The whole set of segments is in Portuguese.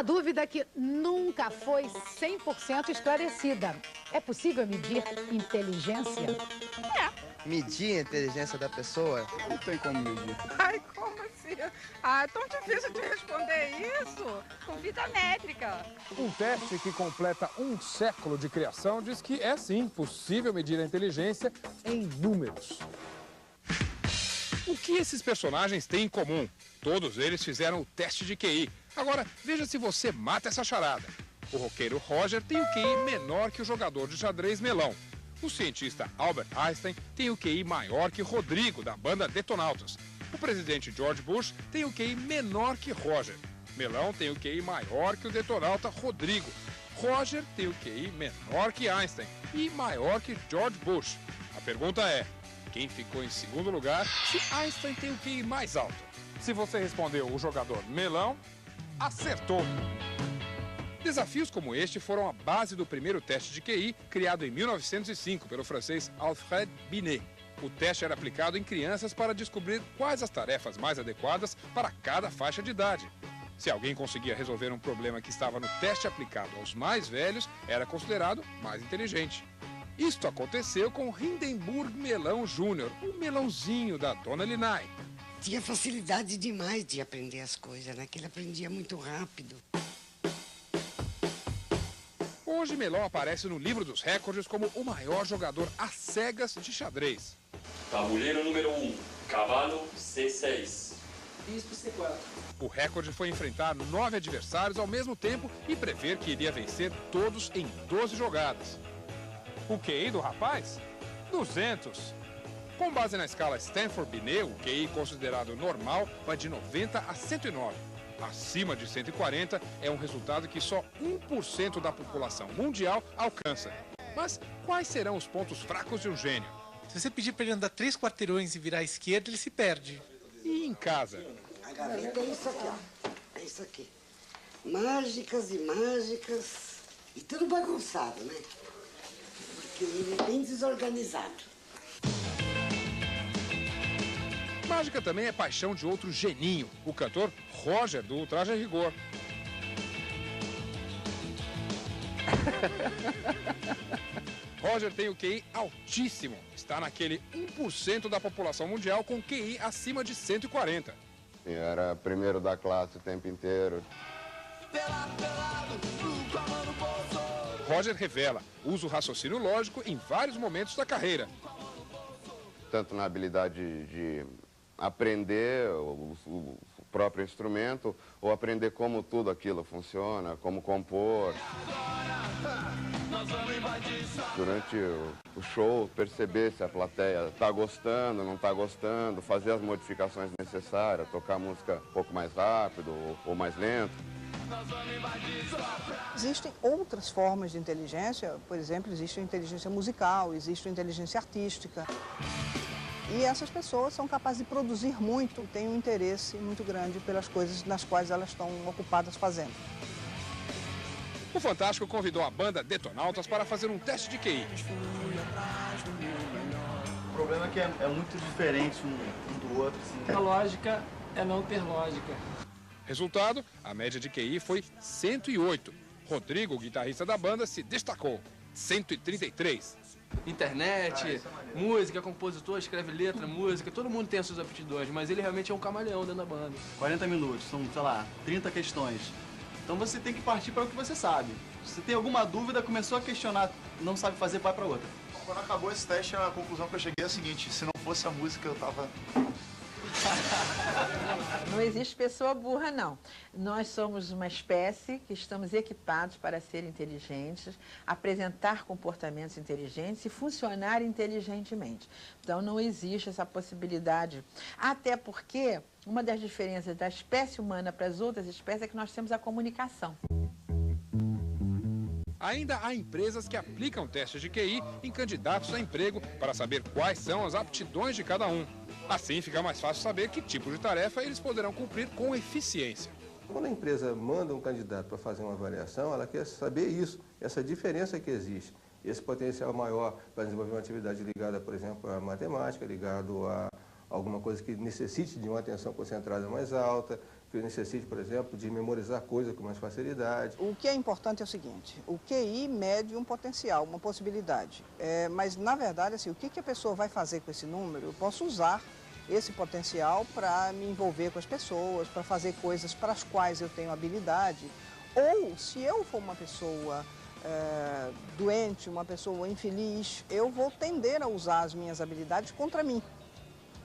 A dúvida que nunca foi 100% esclarecida. É possível medir inteligência? Medir a inteligência da pessoa? Não tem como medir. Ai, como assim? Ah, é tão difícil de responder isso. Com fita métrica. Um teste que completa um século de criação diz que é sim possível medir a inteligência em números. O que esses personagens têm em comum? Todos eles fizeram o teste de QI. Agora, veja se você mata essa charada. O roqueiro Roger tem o QI menor que o jogador de xadrez Melão. O cientista Albert Einstein tem o QI maior que Rodrigo, da banda Detonautas. O presidente George Bush tem o QI menor que Roger. Melão tem o QI maior que o detonauta Rodrigo. Roger tem o QI menor que Einstein e maior que George Bush. A pergunta é, quem ficou em segundo lugar se Einstein tem o QI mais alto? Se você respondeu o jogador Melão, acertou! Desafios como este foram a base do primeiro teste de QI, criado em 1905 pelo francês Alfred Binet. O teste era aplicado em crianças para descobrir quais as tarefas mais adequadas para cada faixa de idade. Se alguém conseguia resolver um problema que estava no teste aplicado aos mais velhos, era considerado mais inteligente. Isto aconteceu com Hindenburg Melão Jr., o melãozinho da Dona Linai. Tinha facilidade demais de aprender as coisas, né? Que ele aprendia muito rápido. Hoje, Melão aparece no livro dos recordes como o maior jogador às cegas de xadrez. Tabuleiro número 1, cavalo C6. Bispo C4. O recorde foi enfrentar 9 adversários ao mesmo tempo e prever que iria vencer todos em 12 jogadas. O QI do rapaz? 200. Com base na escala Stanford-Binet, o QI considerado normal vai de 90 a 109. Acima de 140 é um resultado que só 1% da população mundial alcança. Mas quais serão os pontos fracos de um gênio? Se você pedir para ele andar 3 quarteirões e virar à esquerda, ele se perde. E em casa? A gaveta é isso aqui, ó. É isso aqui. Mágicas e mágicas. E tudo bagunçado, né? Porque ele é bem desorganizado. Mágica também é paixão de outro geninho, o cantor Roger, do Traje a Rigor. Roger tem o QI altíssimo, está naquele 1% da população mundial com QI acima de 140. Era primeiro da classe o tempo inteiro. Roger revela, usa o raciocínio lógico em vários momentos da carreira. Tanto na habilidade de aprender o próprio instrumento, ou aprender como tudo aquilo funciona, como compor. Durante o show, perceber se a plateia está gostando, não está gostando, fazer as modificações necessárias, tocar a música um pouco mais rápido ou mais lento. Existem outras formas de inteligência, por exemplo, existe a inteligência musical, existe a inteligência artística. E essas pessoas são capazes de produzir muito, têm um interesse muito grande pelas coisas nas quais elas estão ocupadas fazendo. O Fantástico convidou a banda Detonautas para fazer um teste de QI. O problema é que é muito diferente um do outro. Assim. A lógica é não ter lógica. Resultado, a média de QI foi 108. Rodrigo, o guitarrista da banda, se destacou, 133. Internet, música, compositor, escreve letra, música, todo mundo tem as suas aptidões, mas ele realmente é um camaleão dentro da banda. 40 minutos, são, sei lá, 30 questões. Então você tem que partir para o que você sabe. Se você tem alguma dúvida, começou a questionar, não sabe fazer, vai para outra. Quando acabou esse teste, a conclusão que eu cheguei é a seguinte: se não fosse a música, eu tava... Não existe pessoa burra, não. Nós somos uma espécie que estamos equipados para ser inteligentes, apresentar comportamentos inteligentes e funcionar inteligentemente. Então, não existe essa possibilidade. Até porque uma das diferenças da espécie humana para as outras espécies é que nós temos a comunicação. Ainda há empresas que aplicam testes de QI em candidatos a emprego para saber quais são as aptidões de cada um. Assim fica mais fácil saber que tipo de tarefa eles poderão cumprir com eficiência. Quando a empresa manda um candidato para fazer uma avaliação, ela quer saber isso, essa diferença que existe. Esse potencial maior para desenvolver uma atividade ligada, por exemplo, à matemática, ligado a alguma coisa que necessite de uma atenção concentrada mais alta, que necessite, por exemplo, de memorizar coisas com mais facilidade. O que é importante é o seguinte, o QI mede um potencial, uma possibilidade, mas na verdade, assim, o que a pessoa vai fazer com esse número, eu posso usar esse potencial para me envolver com as pessoas, para fazer coisas para as quais eu tenho habilidade, ou se eu for uma pessoa doente, uma pessoa infeliz, eu vou tender a usar as minhas habilidades contra mim.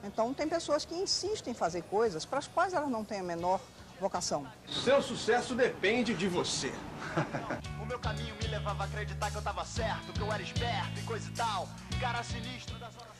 Então tem pessoas que insistem em fazer coisas para as quais elas não têm a menor vocação. Seu sucesso depende de você. O meu caminho me levava a acreditar que eu estava certo, que eu era esperto e coisa e tal. Cara sinistro das horas...